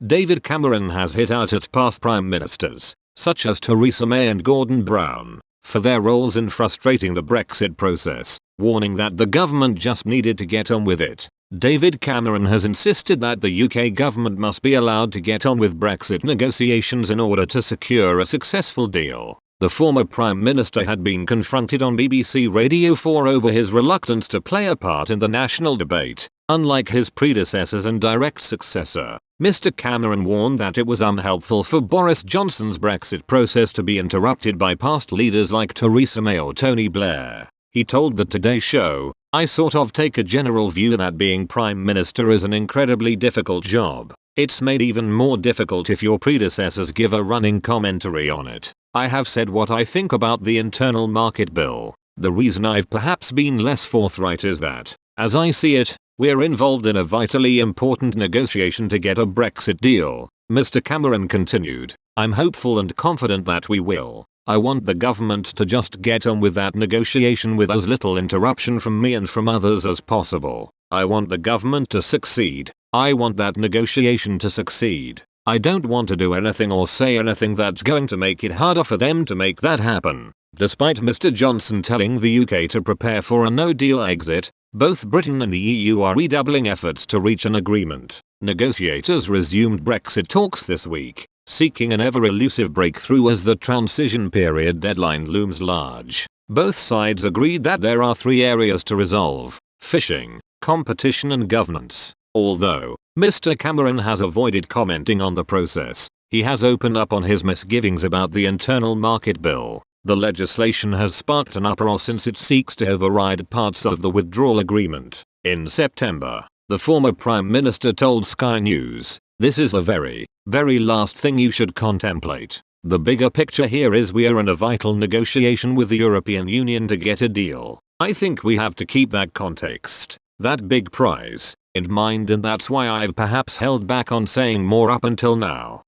David Cameron has hit out at past prime ministers, such as Theresa May and Gordon Brown, for their roles in frustrating the Brexit process, warning that the government just needed to get on with it. David Cameron has insisted that the UK government must be allowed to get on with Brexit negotiations in order to secure a successful deal. The former Prime Minister had been confronted on BBC Radio 4 over his reluctance to play a part in the national debate. Unlike his predecessors and direct successor, Mr. Cameron warned that it was unhelpful for Boris Johnson's Brexit process to be interrupted by past leaders like Theresa May or Tony Blair. He told the Today Show, "I sort of take a general view that being Prime Minister is an incredibly difficult job. It's made even more difficult if your predecessors give a running commentary on it. I have said what I think about the internal market bill. The reason I've perhaps been less forthright is that, as I see it, we're involved in a vitally important negotiation to get a Brexit deal." Mr. Cameron continued, "I'm hopeful and confident that we will. I want the government to just get on with that negotiation with as little interruption from me and from others as possible. I want the government to succeed. I want that negotiation to succeed. I don't want to do anything or say anything that's going to make it harder for them to make that happen." Despite Mr. Johnson telling the UK to prepare for a no-deal exit, both Britain and the EU are redoubling efforts to reach an agreement. Negotiators resumed Brexit talks this week, seeking an ever-elusive breakthrough as the transition period deadline looms large. Both sides agreed that there are 3 areas to resolve: fishing, competition and governance. Although Mr. Cameron has avoided commenting on the process, he has opened up on his misgivings about the internal market bill. The legislation has sparked an uproar since it seeks to override parts of the withdrawal agreement. In September, the former Prime Minister told Sky News, "This is the very, very last thing you should contemplate. The bigger picture here is we are in a vital negotiation with the European Union to get a deal. I think we have to keep that context, that big prize, in mind, and that's why I've perhaps held back on saying more up until now."